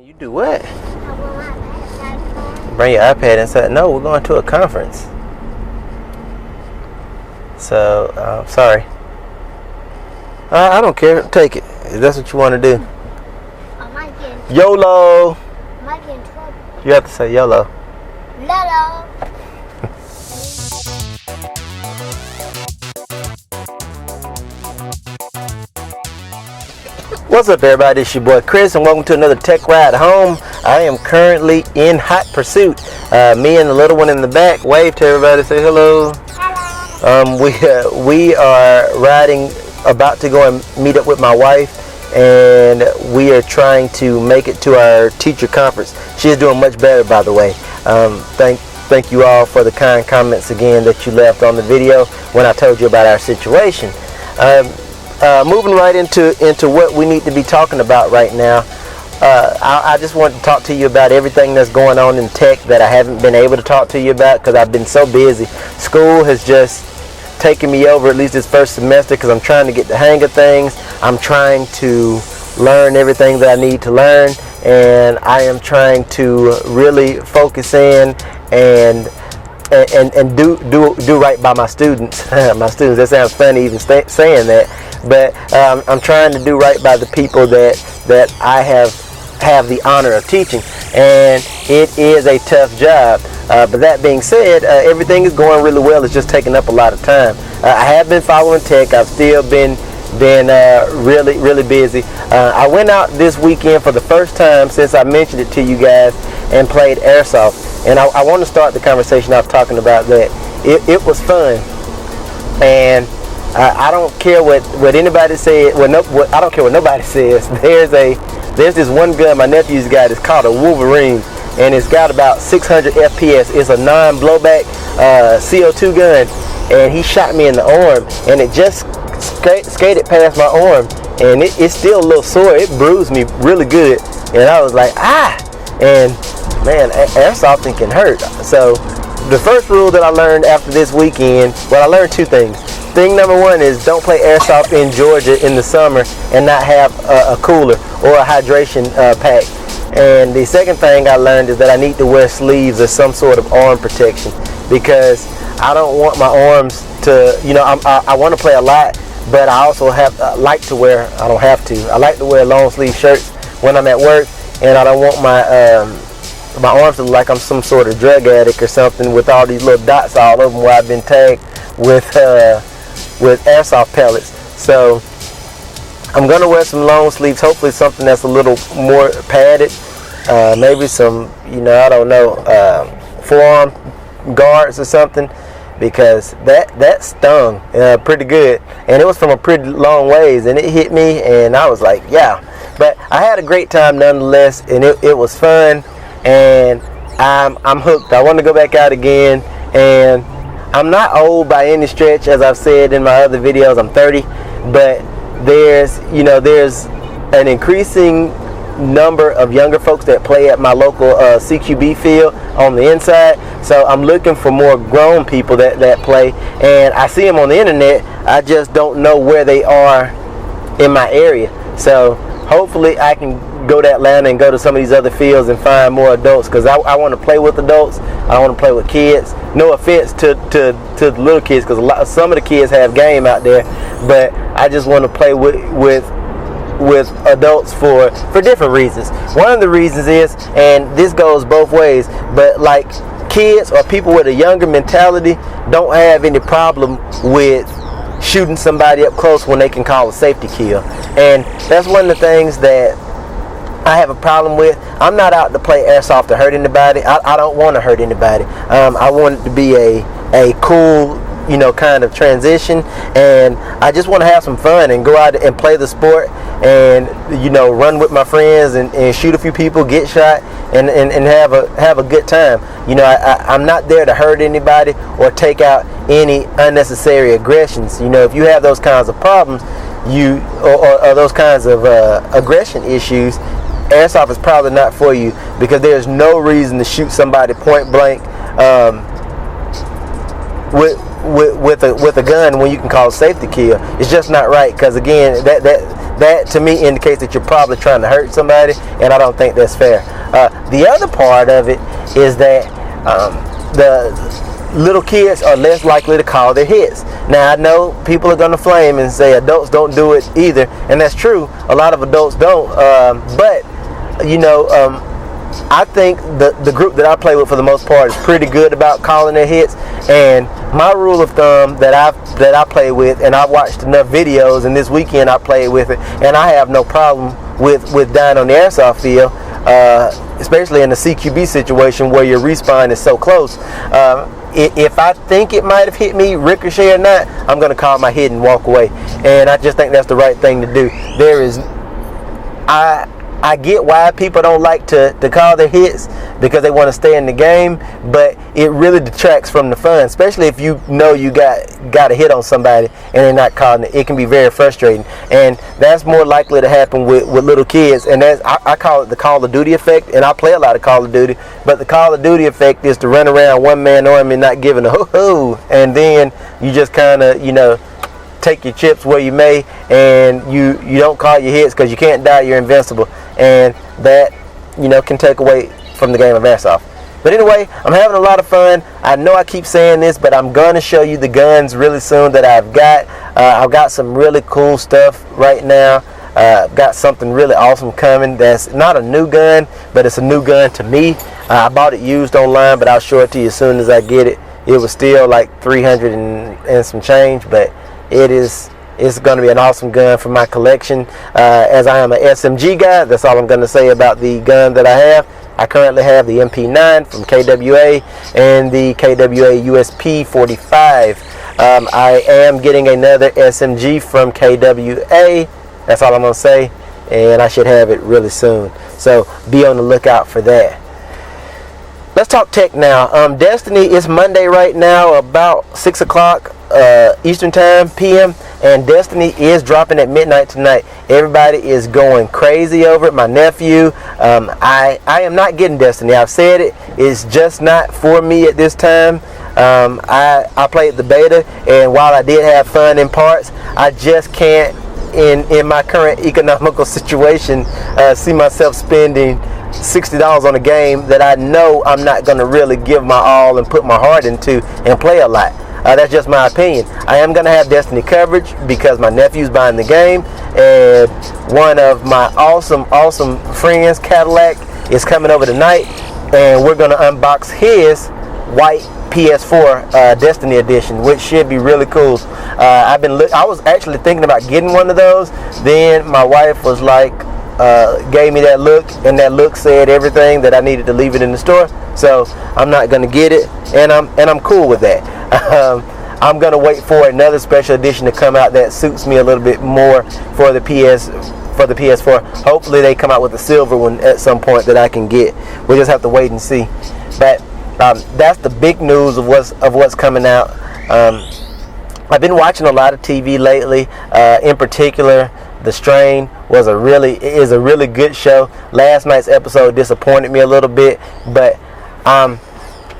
You do what? Bring your iPad inside. No, we're going to a conference. So, sorry. I don't care. Take it. If that's what you want to do. YOLO. You have to say YOLO. YOLO. What's up, everybody? It's your boy Chris, and welcome to another Tech Ride Home. I am currently in hot pursuit. Me and the little one in the back. Wave to everybody. Say hello. Hello. We are riding, about to go and meet up with my wife, and we are trying to make it to our teacher conference. She is doing much better, by the way. Thank you all for the kind comments again that you left on the video when I told you about our situation. Moving right into what we need to be talking about right now. I just want to talk to you about everything that's going on in tech that I haven't been able to talk to you about because I've been so busy. School has just taken me over, at least this first semester, because I'm trying to get the hang of things. I'm trying to learn everything that I need to learn, and I am trying to really focus in and do right by my students. My students. That sounds funny even saying that, but I'm trying to do right by the people that I have the honor of teaching, and it is a tough job. But that being said, everything is going really well. It's just taking up a lot of time. I have been following tech. I've still been really busy. I went out this weekend for the first time since I mentioned it to you guys and played airsoft. And I want to start the conversation off talking about that. It was fun, and I don't care what anybody says. I don't care what nobody says. There's this one gun my nephew's got. It's called a Wolverine, and it's got about 600 FPS. It's a non-blowback CO2 gun, and he shot me in the arm, and it just skated past my arm, and it's still a little sore. It bruised me really good, and I was like, and man, airsofting can hurt. So the first rule that I learned after this weekend, well, I learned two things. Thing number one is don't play airsoft in Georgia in the summer and not have a cooler or a hydration pack. And the second thing I learned is that I need to wear sleeves or some sort of arm protection, because I don't want my arms to, I want to play a lot, but I also I like to wear long sleeve shirts when I'm at work, and I don't want my arms to look like I'm some sort of drug addict or something with all these little dots all over them where I've been tagged with airsoft pellets. So I'm gonna wear some long sleeves, hopefully something that's a little more padded, maybe some, I don't know, forearm guards or something, because that stung pretty good, and it was from a pretty long ways, and it hit me, and I was like, yeah. But I had a great time nonetheless, and it was fun, and I'm hooked. I want to go back out again, and I'm not old by any stretch, as I've said in my other videos. I'm 30, but there's an increasing number of younger folks that play at my local CQB field on the inside. So I'm looking for more grown people that play, and I see them on the internet. I just don't know where they are in my area. So hopefully I can go to Atlanta and go to some of these other fields and find more adults, because I want to play with adults. I want to play with kids. No offense to the little kids, because some of the kids have game out there, but I just want to play with adults for different reasons. One of the reasons is, and this goes both ways, but like kids or people with a younger mentality don't have any problem with shooting somebody up close when they can call a safety kill. And that's one of the things that I have a problem with. I'm not out to play airsoft to hurt anybody. I don't want to hurt anybody. I want it to be a cool, kind of transition, and I just want to have some fun and go out and play the sport and run with my friends and shoot a few people, get shot, and have a good time. I'm not there to hurt anybody or take out any unnecessary aggressions. If you have those kinds of problems, or those kinds of aggression issues, airsoft is probably not for you, because there's no reason to shoot somebody point blank with a gun when you can call a safety kill. It's just not right, because again, that to me indicates that you're probably trying to hurt somebody, and I don't think that's fair. The other part of it is that the little kids are less likely to call their hits. Now I know people are going to flame and say adults don't do it either, and that's true. A lot of adults don't, but I think the group that I play with for the most part is pretty good about calling their hits. And my rule of thumb that I play with, and I've watched enough videos, and this weekend I played with it, and I have no problem with dying on the airsoft field, especially in the CQB situation where your respawn is so close. If I think it might have hit me, ricochet or not, I'm going to call my hit and walk away. And I just think that's the right thing to do. I get why people don't like to call their hits because they want to stay in the game, but it really detracts from the fun, especially if you know you got a hit on somebody and they're not calling it. It can be very frustrating, and that's more likely to happen with little kids. And I call it the Call of Duty effect, and I play a lot of Call of Duty, but the Call of Duty effect is to run around one-man army not giving a hoo-hoo, and then you just kind of, take your chips where you may, and you don't call your hits because you can't die, you're invincible, and that can take away from the game of airsoft. But anyway, I'm having a lot of fun. I know I keep saying this, but I'm going to show you the guns really soon that I've got. I've got some really cool stuff right now. I've got something really awesome coming that's not a new gun, but it's a new gun to me. I bought it used online, but I'll show it to you as soon as I get it. It was still like 300 and some change, but it's going to be an awesome gun for my collection. As I am an SMG guy, that's all I'm going to say about the gun that I have. I currently have the MP9 from KWA and the KWA USP 45. I am getting another SMG from KWA. That's all I'm going to say, and I should have it really soon. So be on the lookout for that. Let's talk tech now. Destiny is Monday right now, about 6 o'clock Eastern Time, PM, and Destiny is dropping at midnight tonight. Everybody is going crazy over it. My nephew, I am not getting Destiny. I've said it. It's just not for me at this time. I played the beta, and while I did have fun in parts, I just can't, in my current economical situation, see myself spending $60 on a game that I know I'm not going to really give my all and put my heart into and play a lot. That's just my opinion. I am going to have Destiny coverage because my nephew's buying the game, and one of my awesome friends, Cadillac, is coming over tonight, and we're going to unbox his white PS4 Destiny edition, which should be really cool. I was actually thinking about getting one of those. Then my wife was like, gave me that look, and that look said everything that I needed to leave it in the store. So I'm not gonna get it, and I'm cool with that. I'm gonna wait for another special edition to come out that suits me a little bit more for the PS4. Hopefully they come out with a silver one at some point that I can get. We'll just have to wait and see. But that's the big news of what's coming out. I've been watching a lot of TV lately. In particular, The Strain is a really good show. Last night's episode disappointed me a little bit, but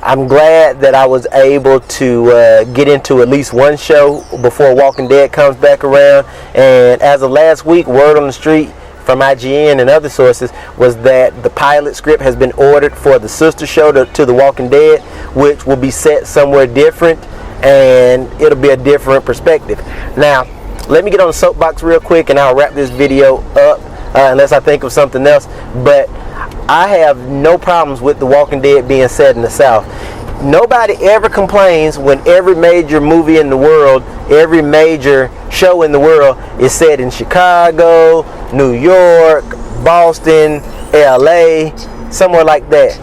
I'm glad that I was able to get into at least one show before Walking Dead comes back around. And as of last week, word on the street from IGN and other sources was that the pilot script has been ordered for the sister show to The Walking Dead, which will be set somewhere different, and it'll be a different perspective. Now, let me get on the soapbox real quick, and I'll wrap this video up unless I think of something else. But I have no problems with The Walking Dead being set in the South. Nobody ever complains when every major movie in the world, every major show in the world is set in Chicago, New York, Boston, LA, somewhere like that.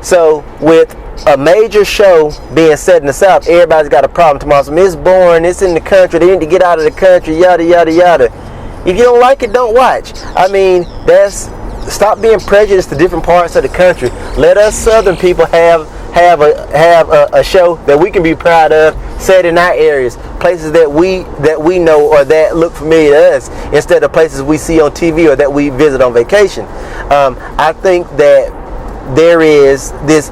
So with a major show being set in the South, everybody's got a problem tomorrow. So it's boring, it's in the country, they need to get out of the country, yada yada yada. If you don't like it, don't watch. I mean, stop being prejudiced to different parts of the country. Let us Southern people have a show that we can be proud of, set in our areas, places that we know or that look familiar to us, instead of places we see on TV or that we visit on vacation. I think that there is this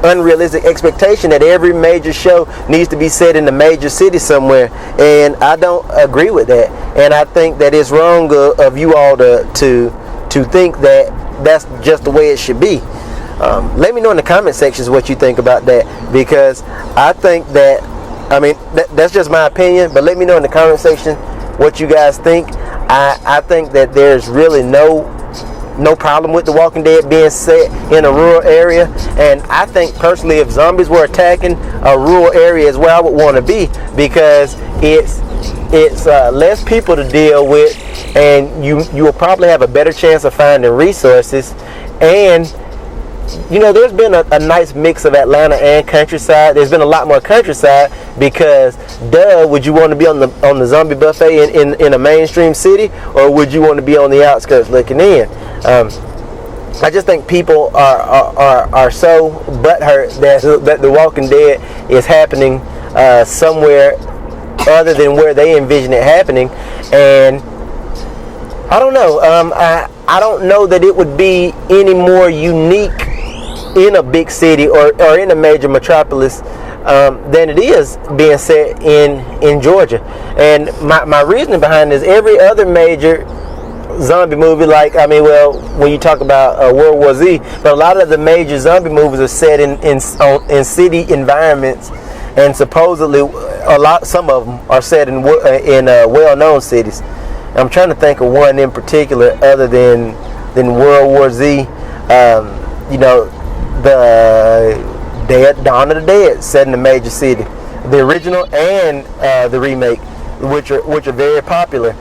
unrealistic expectation that every major show needs to be set in a major city somewhere, and I don't agree with that. And I think that it's wrong of you all to think that that's just the way it should be. Let me know in the comment sections what you think about that, because I think that, I mean, that's just my opinion, but let me know in the comment section what you guys think. I think that there's really no problem with The Walking Dead being set in a rural area, and I think personally if zombies were attacking a rural area is where I would want to be, because it's less people to deal with, and you will probably have a better chance of finding resources. And you know, there's been a nice mix of Atlanta and countryside. There's been a lot more countryside because, would you want to be on the zombie buffet in a mainstream city, or would you want to be on the outskirts looking in? I just think people are so butthurt that The Walking Dead is happening somewhere other than where they envision it happening, and I don't know. I don't know that it would be any more unique in a big city or in a major metropolis than it is being set in Georgia. And my reasoning behind this, every other major zombie movie, like, I mean, well, when you talk about World War Z, but a lot of the major zombie movies are set in city environments, and supposedly some of them are set in well-known cities. I'm trying to think of one in particular other than World War Z. You know, the Dawn of the Dead set in a major city, the original and the remake, which are very popular.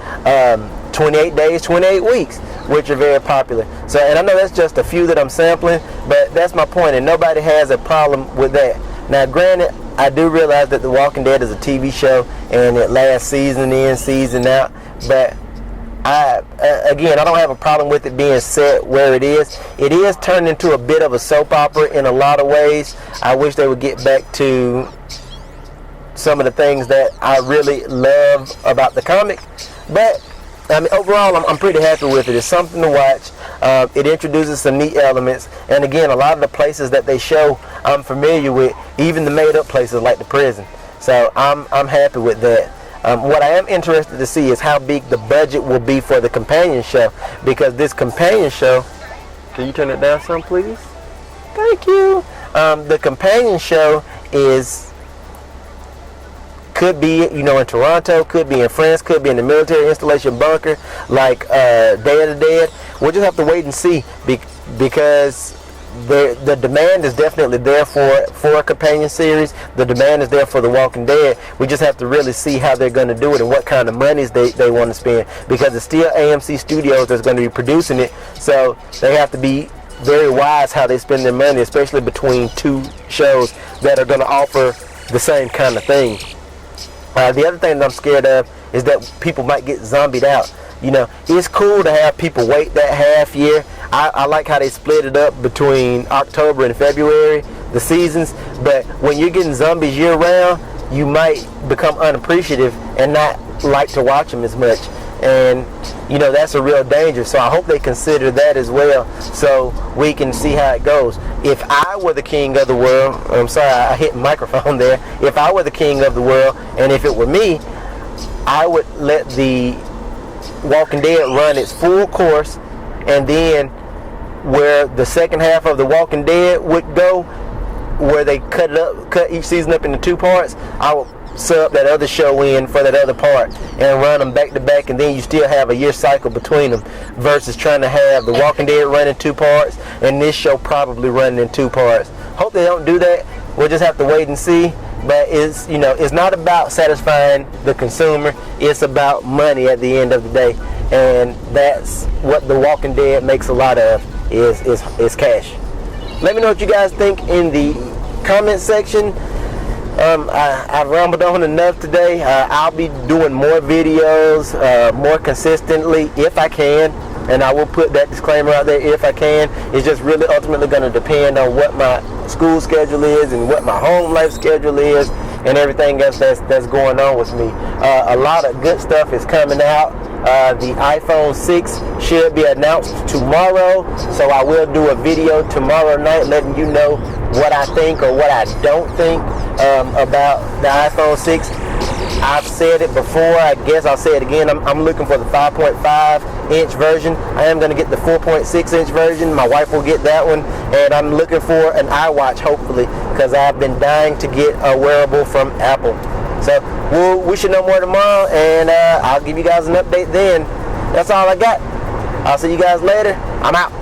28 Days, 28 Weeks, which are very popular. So, and I know that's just a few that I'm sampling, but that's my point, and nobody has a problem with that. Now, granted, I do realize that The Walking Dead is a TV show, and it lasts season in, season out, but I don't have a problem with it being set where it is. It is turned into a bit of a soap opera in a lot of ways. I wish they would get back to some of the things that I really love about the comic, but I mean, overall, I'm pretty happy with it. It's something to watch. It introduces some neat elements, and again, a lot of the places that they show I'm familiar with, even the made-up places like the prison. So I'm happy with that. What I am interested to see is how big the budget will be for the companion show, because this companion show, can you turn it down some, please? Thank you. The companion show could be, you know, in Toronto, could be in France, could be in the military installation bunker like Day of the Dead. We'll just have to wait and see, because the demand is definitely there for a companion series. The demand is there for The Walking Dead. We just have to really see how they're going to do it and what kind of monies they want to spend, because it's still AMC Studios that's going to be producing it, so they have to be very wise how they spend their money, especially between two shows that are going to offer the same kind of thing. The other thing that I'm scared of is that people might get zombied out. You know, it's cool to have people wait that half year. I like how they split it up between October and February, the seasons, but when you're getting zombies year round, you might become unappreciative and not like to watch them as much. And, you know, that's a real danger. So I hope they consider that as well, so we can see how it goes. If I were the king of the world, I'm sorry, I hit the microphone there. If I were the king of the world, and if it were me, I would let The Walking Dead run its full course, and then where the second half of The Walking Dead would go, where they cut each season up into 2 parts, I would sub that other show in for that other part and run them back to back, and then you still have a year cycle between them, versus trying to have The Walking Dead running 2 parts and this show probably running in 2 parts. Hope they don't do that. We'll just have to wait and see. But it's, you know, it's not about satisfying the consumer. It's about money at the end of the day, and that's what The Walking Dead makes a lot of, is cash. Let me know what you guys think in the comment section. I've rambled on enough today. I'll be doing more videos more consistently if I can, and I will put that disclaimer out there, if I can. It's just really ultimately going to depend on what my school schedule is and what my home life schedule is and everything else that's going on with me. A lot of good stuff is coming out. The iPhone 6 should be announced tomorrow, so I will do a video tomorrow night letting you know what I think or what I don't think about the iPhone 6. I've said it before, I guess I'll say it again. I'm looking for the 5.5 inch version. I am going to get the 4.6 inch version. My wife will get that one. And I'm looking for an iWatch, hopefully, because I've been dying to get a wearable from Apple. So we should know more tomorrow, and I'll give you guys an update then. That's all I got. I'll see you guys later. I'm out.